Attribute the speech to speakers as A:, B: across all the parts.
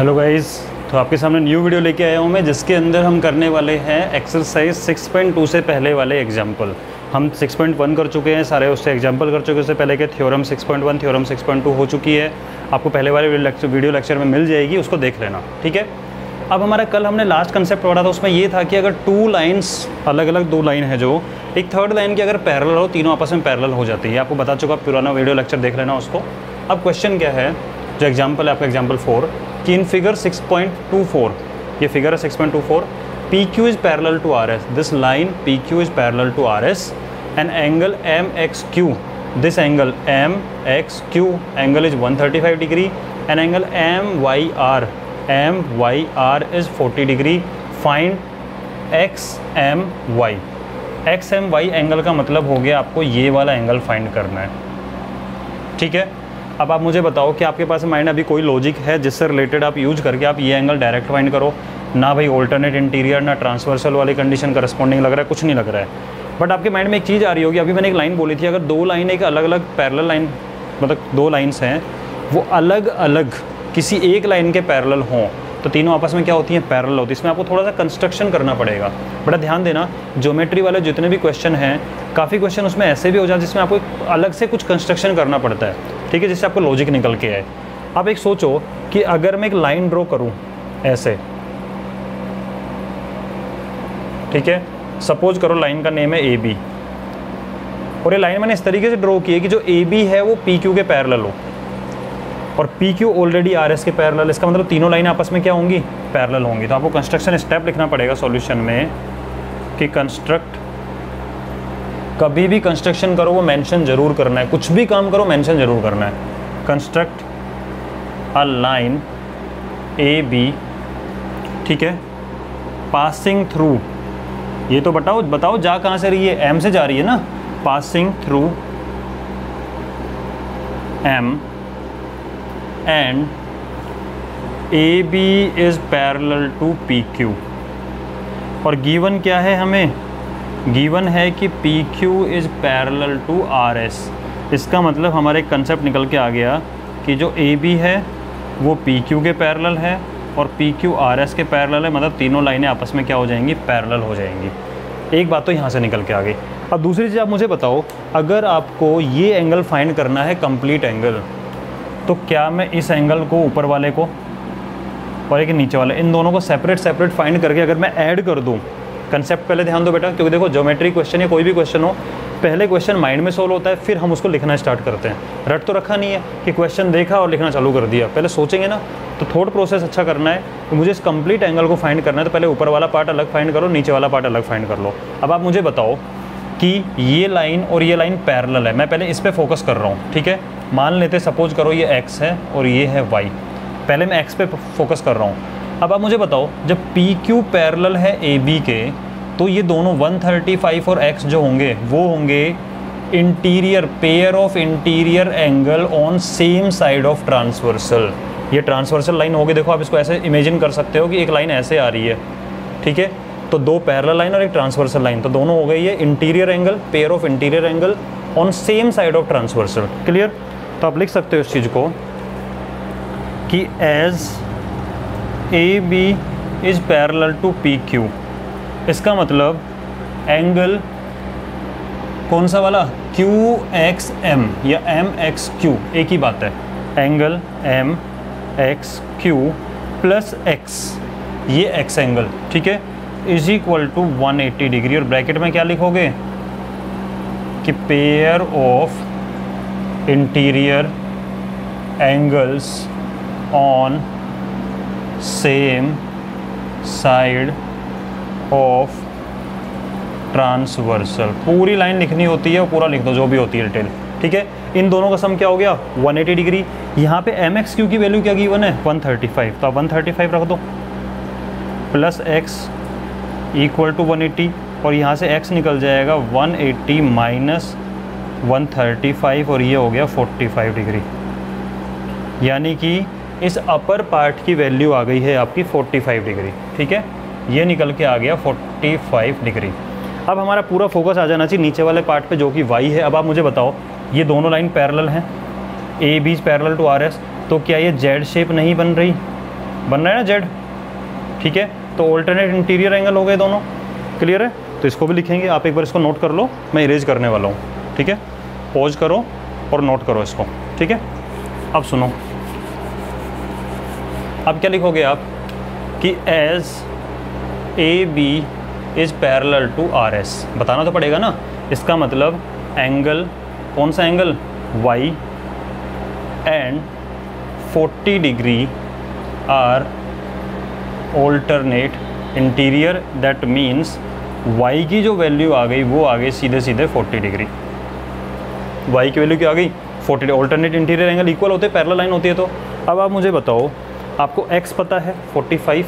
A: Hello guys, तो आपके सामने न्यू वीडियो लेके आया हूँ मैं, जिसके अंदर हम करने वाले हैं एक्सरसाइज 6.2 से पहले वाले एग्जाम्पल। हम 6.1 कर चुके हैं सारे, उससे एग्जाम्पल कर चुके हैं। उससे पहले के थ्योरम 6.1 थ्योरम 6.2 हो चुकी है, आपको पहले वाले वीडियो लेक्चर में मिल जाएगी, उसको देख लेना, ठीक है। अब हमारा कल हमने लास्ट कंसेप्ट पढ़ा था, उसमें ये था कि अगर टू लाइन्स अलग अलग दो लाइन है जो एक थर्ड लाइन की अगर पैरेलल हो, तीनों आपस में पैरेलल हो जाती है। आपको बता चुका, पुराना वीडियो लेक्चर देख लेना उसको। अब क्वेश्चन क्या है, जो एग्जाम्पल है आपका एग्जाम्पल 4 कि इन फिगर 6.24, ये फिगर है 6.24, PQ is parallel to RS, this line PQ is parallel to RS and angle MXQ, this angle MXQ angle is 135 degree and angle MYR is 40 degree. Find XMY। XMY angle का मतलब हो गया आपको ये वाला angle find करना है, ठीक है। अब आप मुझे बताओ कि आपके पास माइंड अभी कोई लॉजिक है जिससे रिलेटेड आप यूज करके आप ये एंगल डायरेक्ट फाइंड करो ना। भाई ऑल्टरनेट इंटीरियर ना ट्रांसवर्सल वाली कंडीशन करस्पॉन्डिंग लग रहा है, कुछ नहीं लग रहा है। बट आपके माइंड में एक चीज़ आ रही होगी, अभी मैंने एक लाइन बोली थी, अगर दो लाइन एक अलग अलग पैरेलल लाइन, मतलब दो लाइन्स हैं वो अलग अलग किसी एक लाइन के पैरेलल हों तो तीनों आपस में क्या होती हैं, पैरेलल होती है। इसमें आपको थोड़ा सा कंस्ट्रक्शन करना पड़ेगा। बड़ा ध्यान देना, ज्योमेट्री वाले जितने भी क्वेश्चन हैं, काफ़ी क्वेश्चन उसमें ऐसे भी हो जाते हैं जिसमें आपको अलग से कुछ कंस्ट्रक्शन करना पड़ता है, ठीक है, जिससे आपको लॉजिक निकल के आए। अब एक सोचो कि अगर मैं एक लाइन ड्रॉ करूं ऐसे, ठीक है, सपोज करो लाइन का नेम है AB और ये लाइन मैंने इस तरीके से ड्रॉ की है कि जो AB है वो PQ के पैरेलल हो और PQ ऑलरेडी RS के पैरेलल। इसका मतलब तीनों लाइन आपस में क्या होंगी, पैरेलल होंगी। तो आपको कंस्ट्रक्शन स्टेप लिखना पड़ेगा सॉल्यूशन में कि कंस्ट्रक्ट, कभी भी कंस्ट्रक्शन करो वो मेंशन जरूर करना है, कुछ भी काम करो मेंशन जरूर करना है। कंस्ट्रक्ट अ लाइन AB, ठीक है, पासिंग थ्रू, ये तो बताओ जा कहाँ से रही है, M से जा रही है ना, passing through M and AB is parallel to PQ। और गिवन क्या है, हमें गिवन है कि PQ is parallel to RS। इसका मतलब हमारे कंसेप्ट निकल के आ गया कि जो AB है वो PQ के पैरेलल है और PQ RS के पैरेलल है, मतलब तीनों लाइनें आपस में क्या हो जाएंगी, पैरेलल हो जाएंगी। एक बात तो यहाँ से निकल के आ गई। अब दूसरी चीज़ आप मुझे बताओ, अगर आपको ये एंगल फाइंड करना है कंप्लीट एंगल, तो क्या मैं इस एंगल को ऊपर वाले को और एक नीचे वाले, इन दोनों को सेपरेट फाइंड करके अगर मैं ऐड कर दूं, कंसेप्ट पहले ध्यान दो बेटा, क्योंकि देखो ज्योमेट्री क्वेश्चन या कोई भी क्वेश्चन हो, पहले क्वेश्चन माइंड में सोल्व होता है, फिर हम उसको लिखना स्टार्ट करते हैं। रट तो रखा नहीं है कि क्वेश्चन देखा और लिखना चालू कर दिया, पहले सोचेंगे ना। तो थॉट प्रोसेस अच्छा करना है कि मुझे इस कंप्लीट एंगल को फाइंड करना है, तो पहले ऊपर वाला पार्ट अलग फाइंड करो, नीचे वाला पार्ट अलग फाइंड कर लो। अब आप मुझे बताओ कि ये लाइन और ये लाइन पैरेलल है, मैं पहले इस पर फोकस कर रहा हूँ, ठीक है। मान लेते सपोज करो ये x है और ये है y, पहले मैं x पे फोकस कर रहा हूँ। अब आप मुझे बताओ, जब PQ पैरेलल है AB के, तो ये दोनों 135 और x जो होंगे वो होंगे interior, pair of interior angle on same side of transversal. ये ट्रांसवर्सल लाइन होगी, देखो आप इसको ऐसे इमेजिन कर सकते हो कि एक लाइन ऐसे आ रही है, ठीक है, तो दो पैरेलल लाइन और एक ट्रांसवर्सल लाइन, तो दोनों हो गई ये interior angle, pair of interior angle on same side of transversal. Clear? तो आप लिख सकते हो इस चीज़ को कि as AB is parallel to PQ, इसका मतलब एंगल कौन सा वाला, QXM या MXQ, एक ही बात है, एंगल MXQ प्लस X, ये X एंगल, ठीक है, इज इक्वल टू 180 डिग्री। और ब्रैकेट में क्या लिखोगे कि pair of interior angles on same side of transversal. पूरी लाइन लिखनी होती है, पूरा लिख दो जो भी होती है डिटेल, ठीक है। इन दोनों का सम क्या हो गया, 180 डिग्री। यहाँ पे MXQ की वैल्यू क्या गिवन है, 135, तो आप 135 रख दो प्लस x इक्वल टू 180, और यहाँ से x निकल जाएगा 180 माइनस 135 और ये हो गया 45 डिग्री। यानी कि इस अपर पार्ट की वैल्यू आ गई है आपकी 45 डिग्री, ठीक है, ये निकल के आ गया 45 डिग्री। अब हमारा पूरा फोकस आ जाना चाहिए नीचे वाले पार्ट पे जो कि y है। अब आप मुझे बताओ, ये दोनों लाइन पैरेलल हैं, AB is parallel to RS, तो क्या ये जेड शेप नहीं बन रही, बन रहा है ना जेड, ठीक है। तो ऑल्टरनेट इंटीरियर एंगल हो गए दोनों, क्लियर है। तो इसको भी लिखेंगे, आप एक बार इसको नोट कर लो, मैं इरेज करने वाला हूँ, ठीक है। पॉज करो और नोट करो इसको, ठीक है। अब सुनो, अब क्या लिखोगे आप कि as A B is parallel to R S, बताना तो पड़ेगा ना। इसका मतलब एंगल, कौन सा angle, Y and 40 degree are alternate interior, that means y की जो वैल्यू आ गई वो आ गई सीधे सीधे 40 डिग्री। y की वैल्यू क्या आ गई 40, ऑल्टरनेट इंटीरियर एंगल इक्वल होते हैं, पैरेलल लाइन होती है। तो अब आप मुझे बताओ, आपको x पता है 45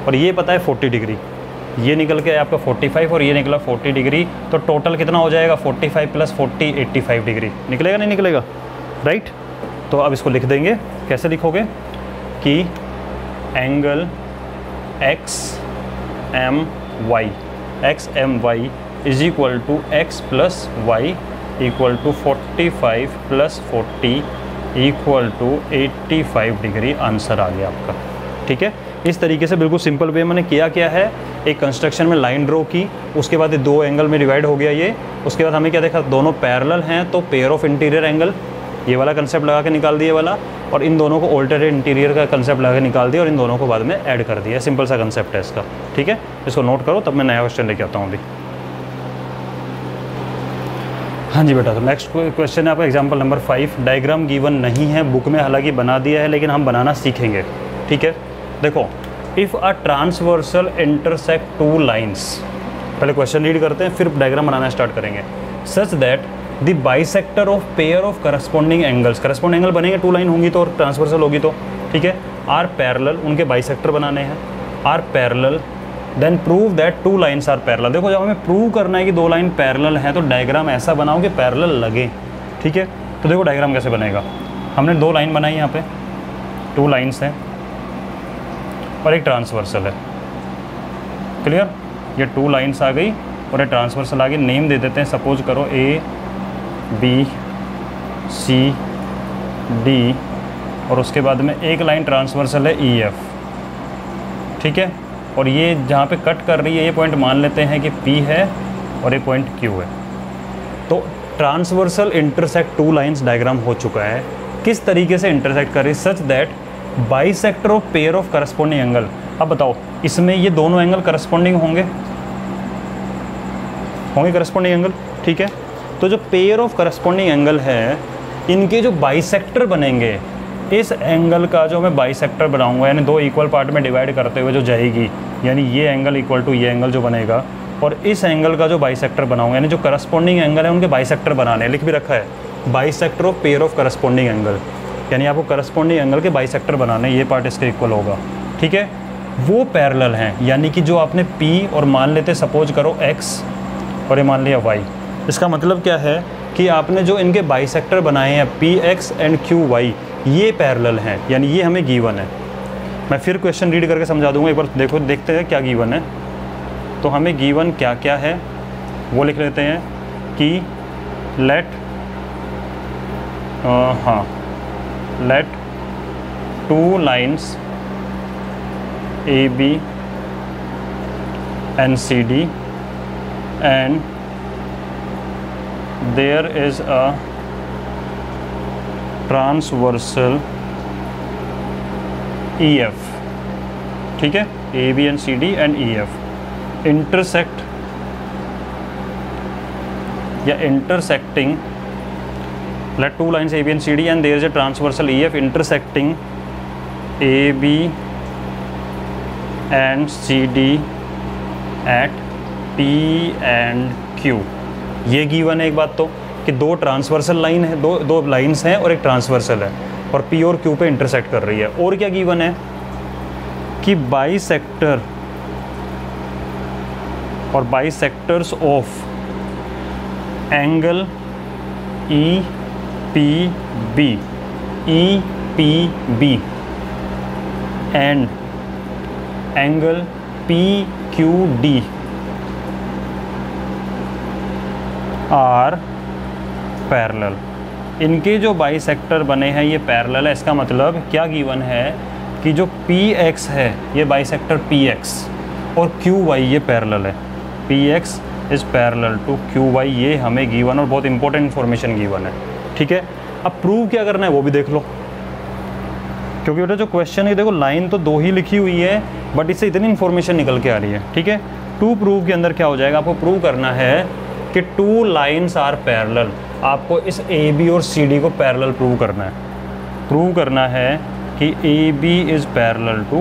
A: और ये पता है 40 डिग्री, ये निकल के आपका 45 और ये निकला 40 डिग्री, तो टोटल कितना हो जाएगा 45 प्लस 40 85 डिग्री, निकलेगा नहीं निकलेगा, राइट। तो अब इसको लिख देंगे, कैसे लिखोगे कि angle X M Y is equal to x plus y equal to 45 plus 40 equal to 85 degree, answer आ गया आपका, ठीक है। इस तरीके से बिल्कुल सिंपल वे मैंने किया क्या है, एक कंस्ट्रक्शन में लाइन ड्रॉ की, उसके बाद ये दो एंगल में डिवाइड हो गया ये, उसके बाद हमें क्या देखा, दोनों पैरेलल हैं तो पेयर ऑफ इंटीरियर एंगल, ये वाला कंसेप्ट लगा के निकाल दिया वाला, और इन दोनों को ऑल्टरनेट इंटीरियर का कंसेप्ट लगा के निकाल दिया और इन दोनों को बाद में ऐड कर दिया। सिंपल सा कंसेप्ट है इसका, ठीक है। इसको नोट करो, तब मैं नया क्वेश्चन लेके आता हूँ अभी। हाँ जी बेटा, तो नेक्स्ट क्वेश्चन है आपका एग्जाम्पल नंबर 5। डायग्राम गिवन नहीं है बुक में, हालांकि बना दिया है लेकिन हम बनाना सीखेंगे, ठीक है। देखो, if a transversal intersect two lines, पहले क्वेश्चन रीड करते हैं फिर डायग्राम बनाना स्टार्ट करेंगे। Such that the bisector of pair of corresponding angles, corresponding angle बनेंगे, टू लाइन होंगी तो और ट्रांसवर्सल होगी तो, ठीक है। आर पैरेलल, उनके बाइसेक्टर बनाने हैं, are parallel, then prove that two lines are parallel. देखो, जब हमें प्रूव करना है कि दो लाइन पैरेलल हैं तो डायग्राम ऐसा बनाओ कि पैरेलल लगे, ठीक है। तो देखो डायग्राम कैसे बनेगा, हमने दो लाइन बनाई, यहाँ पे टू लाइन्स हैं और एक ट्रांसवर्सल है, क्लियर। ये टू लाइन्स आ गई और ये ट्रांसवर्सल आ गई, नेम दे देते हैं, सपोज करो ए बी सी डी, और उसके बाद में एक लाइन ट्रांसवर्सल है ई एफ, ठीक है। और ये जहाँ पे कट कर रही है ये पॉइंट मान लेते हैं कि P है और ये पॉइंट Q है। तो transversal intersect two lines diagram हो चुका है। किस तरीके से इंटरसेक्ट कर रही, such that bisector of pair of corresponding angle. अब बताओ, इसमें ये दोनों एंगल करस्पॉन्डिंग होंगे करस्पॉन्डिंग एंगल, ठीक है। तो जो पेयर ऑफ करस्पॉन्डिंग एंगल है, इनके जो बाइसेक्टर बनेंगे, इस एंगल का जो मैं बाइसेक्टर बनाऊंगा, यानी दो इक्वल पार्ट में डिवाइड करते हुए जो जाएगी, यानी ये एंगल इक्वल टू ये एंगल जो बनेगा, और इस एंगल का जो बाइसेक्टर बनाऊंगा, यानी जो करस्पॉन्डिंग एंगल है उनके बाइसेक्टर बनाने हैं, लिख भी रखा है bisector of pair of corresponding angle, यानी आपको करस्पॉन्डिंग एंगल के बाइसेक्टर बनाने, ये पार्ट इसके इक्वल होगा, ठीक है। वो पैरेलल हैं, यानी कि जो आपने P और मान लेते सपोज करो X और ये मान लिया Y। इसका मतलब क्या है कि आपने जो इनके बाइसेक्टर बनाए हैं PX एंड QY, ये पैरेलल हैं, यानी ये हमें गिवन है। मैं फिर क्वेश्चन रीड करके समझा दूंगा, एक बार देखो, देखते हैं क्या गिवन है। तो हमें गिवन क्या क्या है वो लिख लेते हैं कि let two lines AB and CD and there is a transversal EF, ठीक है, AB and CD and EF intersect या intersecting, let two lines AB and CD and there is a transversal EF intersecting AB and CD at P and Q। ये given है एक बात तो कि दो ट्रांसवर्सल लाइन है, दो लाइंस हैं और एक ट्रांसवर्सल है और P और Q पे इंटरसेक्ट कर रही है। और क्या गिवन है कि बाइसेक्टर और bisectors of angle EPB and angle PQD are parallel. इनके जो बाइसेक्टर बने हैं ये पैरेलल है। इसका मतलब क्या गिवन है कि जो PX है ये बाइसेक्टर PX और QY ये पैरेलल है। PX is parallel to QY, ये हमें गिवन और बहुत इंपॉर्टेंट इन्फॉर्मेशन गिवन है। ठीक है, अब प्रूव क्या करना है वो भी देख लो, क्योंकि बेटा जो क्वेश्चन है देखो लाइन तो 2 ही लिखी हुई है बट इससे इतनी इन्फॉर्मेशन निकल के आ रही है। ठीक है, टू प्रूव के अंदर क्या हो जाएगा, आपको प्रूव करना है कि 2 लाइन्स आर पैरेलल। आपको इस AB और CD को पैरेलल प्रूव करना है। प्रूव करना है कि AB is parallel to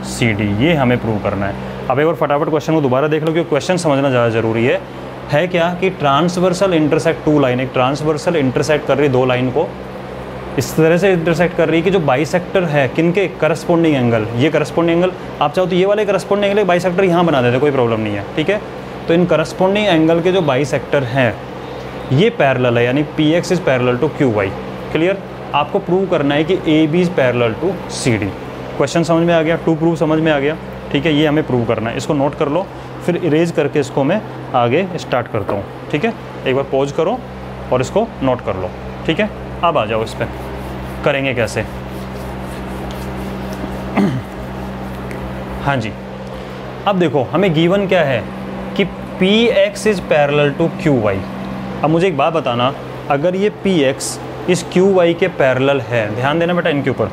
A: CD, ये हमें प्रूव करना है। अब एक बार फटाफट क्वेश्चन को दोबारा देख लो, क्योंकि क्वेश्चन समझना ज़्यादा ज़रूरी है क्या कि ट्रांसवर्सल इंटरसेक्ट 2 लाइन, एक ट्रांसवर्सल इंटरसेक्ट कर रही 2 लाइन को, इस तरह से इंटरसेक्ट कर रही है कि जो बाइसेक्टर है किनके करस्पॉन्डिंग एंगल, ये करस्पॉन्डिंग एंगल, आप चाहो तो ये वाले करस्पॉन्डिंग एंगल बाइसेक्टर यहाँ बना देते, कोई प्रॉब्लम नहीं है। ठीक है, तो इन करस्पॉन्डिंग एंगल के जो बाइसेक्टर हैं ये पैरेलल है, यानी PX is parallel to QY। Clear, आपको प्रूव करना है कि AB is parallel to CD। Question समझ में आ गया, टू प्रूव समझ में आ गया। ठीक है, ये हमें प्रूव करना है, इसको नोट कर लो, फिर इरेज करके इसको मैं आगे स्टार्ट करता हूँ। ठीक है, एक बार पॉज करो और इसको नोट कर लो। ठीक है, अब आ जाओ इस पर, करेंगे कैसे। हाँ जी, अब देखो हमें गिवन क्या है कि PX is parallel to QY। अब मुझे एक बात बताना, अगर ये PX इस QY के पैरेलल है, ध्यान देना बेटा इनके ऊपर,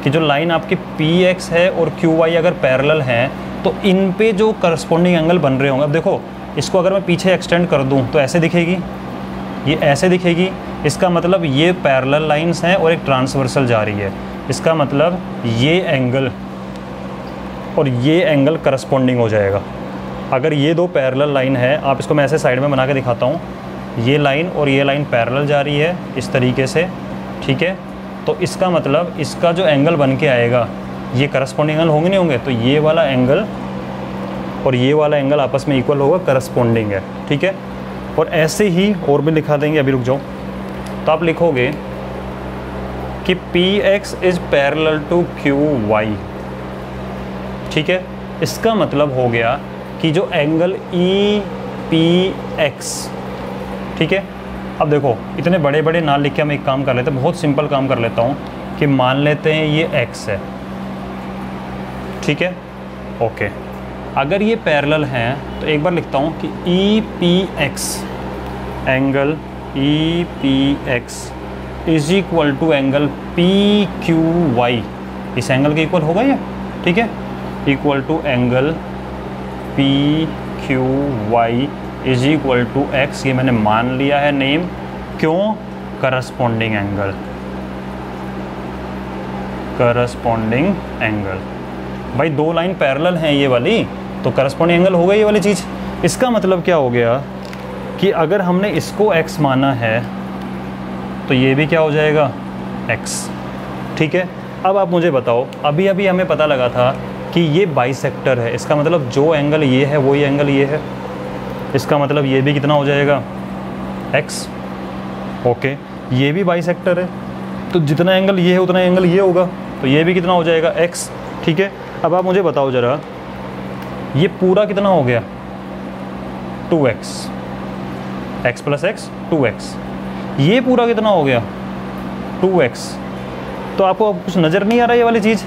A: कि जो लाइन आपकी PX है और QY अगर पैरेलल हैं तो इन पे जो करस्पॉन्डिंग एंगल बन रहे होंगे। अब देखो इसको अगर मैं पीछे एक्सटेंड कर दूं तो ऐसे दिखेगी, ये ऐसे दिखेगी, इसका मतलब ये पैरेलल लाइंस हैं और एक ट्रांसवर्सल जा रही है, इसका मतलब ये एंगल और ये एंगल करस्पॉन्डिंग हो जाएगा। अगर ये 2 पैरेलल लाइन है, आप इसको मैं ऐसे साइड में बना के दिखाता हूँ, ये लाइन और ये लाइन पैरेलल जा रही है इस तरीके से। ठीक है, तो इसका मतलब इसका जो एंगल बन के आएगा ये करस्पॉन्डिंग एंगल होंगे नहीं होंगे, तो ये वाला एंगल और ये वाला एंगल आपस में इक्वल होगा, करस्पॉन्डिंग है। ठीक है, और ऐसे ही और भी लिखा देंगे, अभी रुक जाओ। तो आप लिखोगे कि PX is parallel to QY। ठीक है, इसका मतलब हो गया कि जो एंगल EPX, ठीक है, अब देखो इतने बड़े बड़े ना लिख के हम एक काम कर लेते हैं, बहुत सिंपल काम कर लेता हूँ कि मान लेते हैं ये X है। ठीक है, ओके, अगर ये पैरेलल हैं तो एक बार लिखता हूँ कि EPX, angle EPX is equal to angle PQY, इस एंगल के इक्वल होगा ये। ठीक है, equal to angle PQY is equal to X, ये मैंने मान लिया है नेम, क्यों, करस्पॉन्डिंग एंगल, करस्पॉन्डिंग एंगल। भाई 2 लाइन पैरेलल हैं ये वाली, तो करस्पॉन्डिंग एंगल हो गई ये वाली चीज़। इसका मतलब क्या हो गया कि अगर हमने इसको X माना है तो ये भी क्या हो जाएगा, X। ठीक है, अब आप मुझे बताओ, अभी अभी हमें पता लगा था कि ये बाइसेक्टर है, इसका मतलब जो एंगल ये है वही एंगल ये है, इसका मतलब ये भी कितना हो जाएगा, X। ओके, ये भी बाइसेक्टर है, तो जितना एंगल ये है उतना एंगल ये होगा, तो ये भी कितना हो जाएगा, X। ठीक है, अब आप मुझे बताओ ज़रा, ये पूरा कितना हो गया, 2X, X plus X 2X, ये पूरा कितना हो गया, 2X। तो आपको कुछ नज़र नहीं आ रहा ये वाली चीज़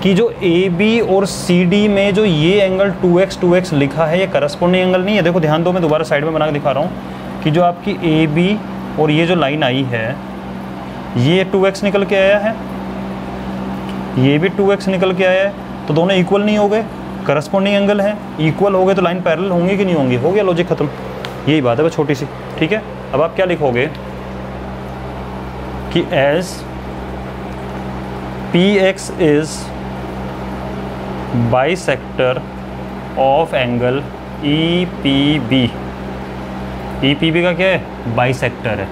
A: कि जो AB और CD में जो ये एंगल 2X लिखा है ये करस्पॉन्डिंग एंगल नहीं है। देखो ध्यान दो, मैं दोबारा साइड में बना के दिखा रहा हूँ कि जो आपकी AB और ये जो लाइन आई है ये 2X निकल के आया है, ये भी 2X निकल के आया है, तो दोनों इक्वल नहीं हो गए, करस्पॉन्डिंग एंगल है, इक्वल हो गए तो लाइन पैरेलल होंगी कि नहीं होंगी, हो गया, लॉजिक खत्म। यही बात है बस छोटी सी। ठीक है, अब आप क्या लिखोगे कि as PX is bisector of angle EPB। EPB का क्या है, बाइसेक्टर है।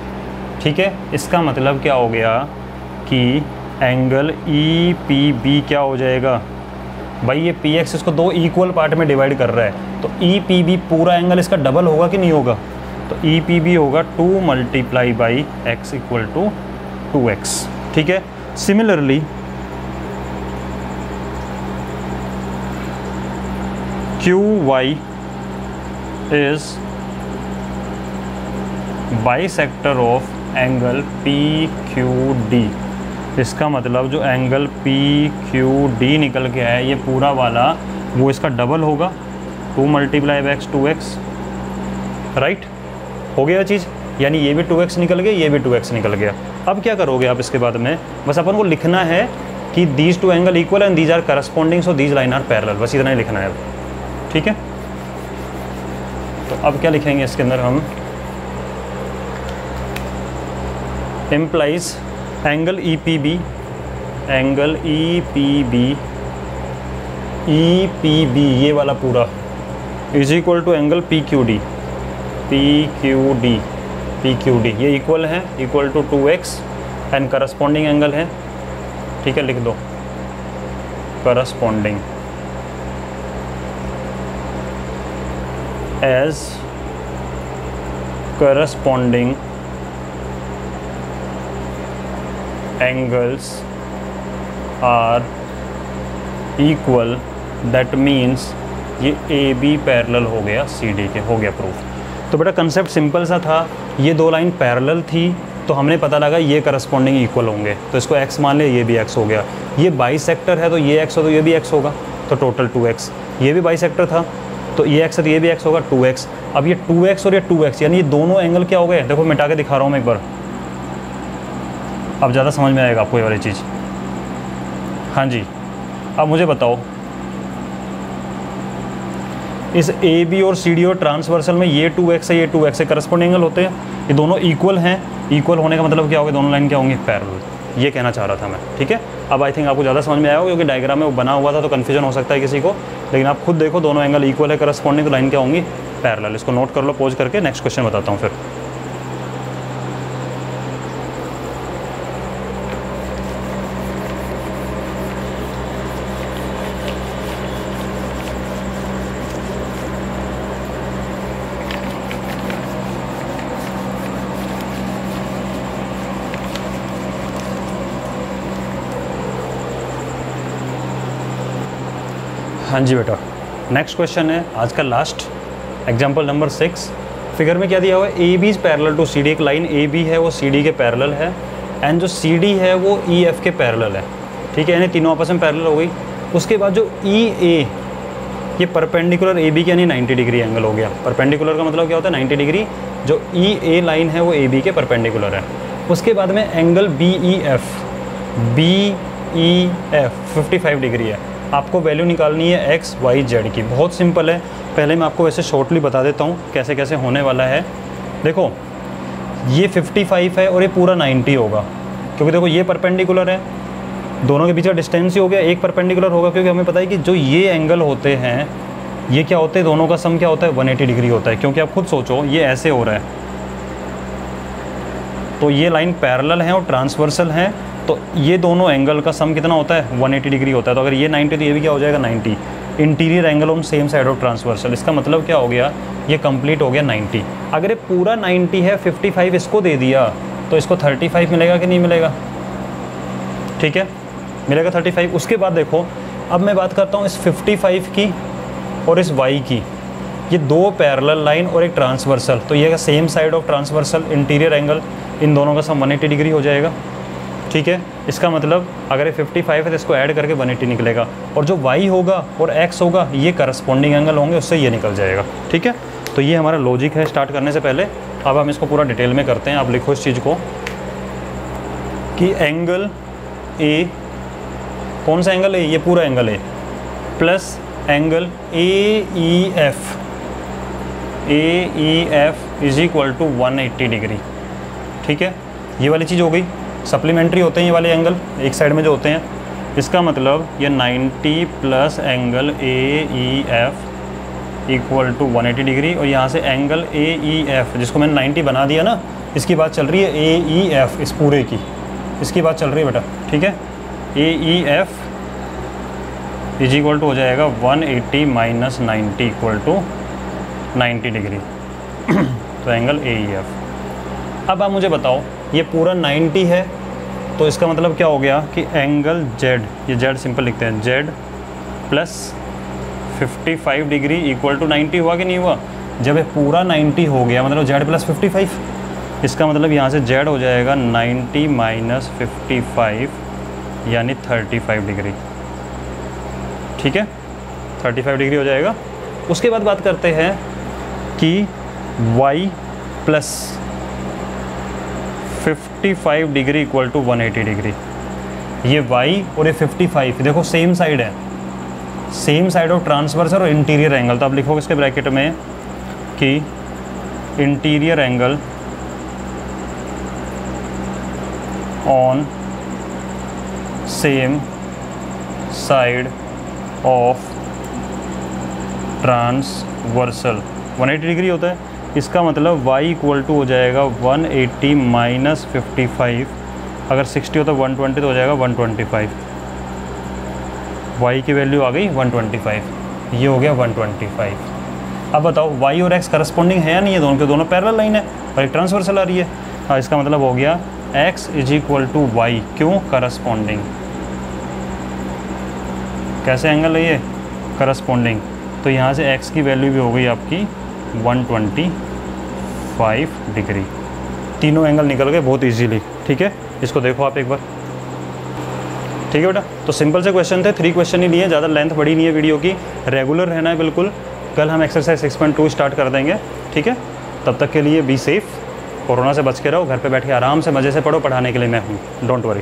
A: ठीक है, इसका मतलब क्या हो गया कि एंगल EPB क्या हो जाएगा, भाई ये PX इसको 2 इक्वल पार्ट में डिवाइड कर रहा है, तो EPB पूरा एंगल इसका डबल होगा कि नहीं होगा, तो EPB होगा 2 multiply by X equal to 2X। ठीक है, similarly QY is bisector of angle PQD। इसका मतलब जो एंगल पी क्यू डी निकल के आया ये पूरा वाला वो इसका डबल होगा, 2 × x 2x, राइट। हो गया चीज़, यानी ये भी 2x निकल गया, ये भी 2x निकल गया। अब क्या करोगे आप इसके बाद में, बस अपन को लिखना है कि these two angle equal and these are corresponding so these line are parallel, बस इतना ही लिखना है अब, ठीक है। तो अब क्या लिखेंगे इसके अंदर हम, implies angle E P B, angle E P B ये वाला पूरा is equal to angle P Q D, ये इक्वल है, equal to 2x and corresponding angle है, ठीक है, लिख दो corresponding as corresponding angles are equal, that means ये ए बी पैरेलल हो गया सी डी के, हो गया प्रूफ। तो बेटा कंसेप्ट सिंपल सा था, ये दो लाइन पैरेलल थी तो हमने पता लगा ये करस्पॉन्डिंग इक्वल होंगे, तो इसको x मान ले, ये भी x हो गया। ये बाइसेक्टर है तो ये x हो तो ये भी x होगा, तो टोटल 2x। ये भी बाइसेक्टर था तो ये x है तो ये भी x होगा, 2x। अब ये 2x और ये 2x यानी ये दोनों एंगल क्या हो गए, देखो मिटा के दिखा रहा हूँ मैं एक बार, अब ज़्यादा समझ में आएगा आपको ये वाली चीज़। हाँ जी, अब मुझे बताओ इस ए बी और सी डी और ट्रांसवर्सल में ये 2x है, ये 2x है, करस्पॉन्डिंग एंगल होते हैं, ये दोनों इक्वल हैं। इक्वल होने का मतलब क्या होगा, दोनों लाइन क्या होंगी, पैरेलल। ये कहना चाह रहा था मैं, ठीक है। अब आई थिंक आपको ज़्यादा समझ में आया होगा, क्योंकि डायग्राम में वो बना हुआ था तो कन्फ्यूजन हो सकता है किसी को, लेकिन आप खुद देखो दोनों एंगल इक्वल है, करस्पॉन्डिंग, तो लाइन क्या होंगी, पैरेलल। इसको नोट कर लो, पॉज करके नेक्स्ट क्वेश्चन बताता हूँ फिर। हाँ जी बेटा, नेक्स्ट क्वेश्चन है आज का लास्ट, एग्जाम्पल नंबर 6। फिगर में क्या दिया हुआ है, A B is parallel to C D, एक लाइन ए बी है वो सी डी के पैरेलल है, एंड जो सी डी है वो ई एफ के पैरेलल है, ठीक है, यानी तीनों आपस में पैरेलल हो गई। उसके बाद जो ई ए ये परपेंडिकुलर ए बी के यानी 90 डिग्री एंगल हो गया। परपेंडिकुलर का मतलब क्या होता है, 90 डिग्री। जो ई ए लाइन है वो ए बी के परपेंडिकुलर है। उसके बाद में angle B E F 55 degree है। आपको वैल्यू निकालनी है एक्स वाई जेड की, बहुत सिंपल है। पहले मैं आपको वैसे शॉर्टली बता देता हूँ कैसे कैसे होने वाला है। देखो ये 55 है और ये पूरा 90 होगा, क्योंकि देखो ये परपेंडिकुलर है, दोनों के बीच का डिस्टेंस ही हो गया, एक परपेंडिकुलर होगा, क्योंकि हमें पता है कि जो ये एंगल होते हैं ये क्या होते हैं, दोनों का सम क्या होता है, 180 डिग्री होता है। क्योंकि आप खुद सोचो ये ऐसे हो रहा है तो ये लाइन पैरेलल है और ट्रांसवर्सल है, तो ये दोनों एंगल का सम कितना होता है, 180 डिग्री होता है। तो अगर ये 90 तो ये भी क्या हो जाएगा, 90। Interior angle on same side of transversal, इसका मतलब क्या हो गया, ये कंप्लीट हो गया 90। अगर ये पूरा 90 है, 55 इसको दे दिया तो इसको 35 मिलेगा कि नहीं मिलेगा, ठीक है, मिलेगा 35। उसके बाद देखो अब मैं बात करता हूँ इस 55 की और इस y की, ये दो पैरेलल लाइन और एक ट्रांसवर्सल, तो ये same side of transversal, interior angle, इन दोनों का सम 180 डिग्री हो जाएगा, ठीक है। इसका मतलब अगर ये 55 है तो इसको ऐड करके 180 निकलेगा, और जो y होगा और x होगा ये करस्पॉन्डिंग एंगल होंगे, उससे ये निकल जाएगा, ठीक है। तो ये हमारा लॉजिक है स्टार्ट करने से पहले। अब हम इसको पूरा डिटेल में करते हैं। आप लिखो इस चीज़ को कि एंगल ए, कौन सा एंगल है, ये पूरा एंगल है, plus angle A E F is equal to 180 degree, ठीक है। ये वाली चीज़ हो गई, सप्लीमेंट्री होते हैं ये वाले एंगल एक साइड में जो होते हैं। इसका मतलब ये 90 plus angle A E F equal to 180 degree, और यहाँ से एंगल ए ई एफ जिसको मैंने 90 बना दिया ना, इसकी बात चल रही है ए ई एफ, इस पूरे की इसकी बात चल रही है बेटा, ठीक है। A E F is equal to हो जाएगा 180 माइनस 90 इक्वल टू 90 डिग्री तो एंगल ए ई एफ। अब आप मुझे बताओ ये पूरा 90 है तो इसका मतलब क्या हो गया कि एंगल जेड, ये जेड सिंपल लिखते हैं, Z plus 55 degree equal to 90 हुआ कि नहीं हुआ। जब ये पूरा 90 हो गया मतलब जेड प्लस 55, इसका मतलब यहाँ से जेड हो जाएगा 90 माइनस 55 यानी 35 डिग्री। ठीक है, 35 डिग्री हो जाएगा। उसके बाद बात करते हैं कि y plus 55 degree equal to 180 degree. ये y और ये 55 देखो सेम साइड है, सेम साइड ऑफ ट्रांसवर्स और इंटीरियर एंगल। तो आप लिखोगे इसके ब्रैकेट में कि interior angle on same side of transversal 180 degree होता है। इसका मतलब y इक्वल टू हो जाएगा 180 माइनस 55, अगर 60 होता 120 तो हो जाएगा 125। y की वैल्यू आ गई 125, ये हो गया 125। अब बताओ y और x करस्पॉन्डिंग है या नहीं है? दोनों के दोनों पैरेलल लाइन है और एक ट्रांसवर्सल आ रही है। हाँ, इसका मतलब हो गया x is equal to Y. क्यों? करस्पॉन्डिंग। कैसे एंगल है ये? करस्पॉन्डिंग। तो यहाँ से x की वैल्यू भी हो गई आपकी 125 डिग्री। तीनों एंगल निकल गए बहुत इजीली। ठीक है, इसको देखो आप एक बार। ठीक है बेटा, तो सिंपल से क्वेश्चन थे, 3 क्वेश्चन ही लिए, ज़्यादा लेंथ बड़ी नहीं है वीडियो की। रेगुलर रहना है बिल्कुल। कल हम एक्सरसाइज 6.2 स्टार्ट कर देंगे। ठीक है, तब तक के लिए बी सेफ़, कोरोना से बच के रहो, घर पे बैठ के आराम से मज़े से पढ़ो, पढ़ाने के लिए मैं हूँ, डोंट वरी।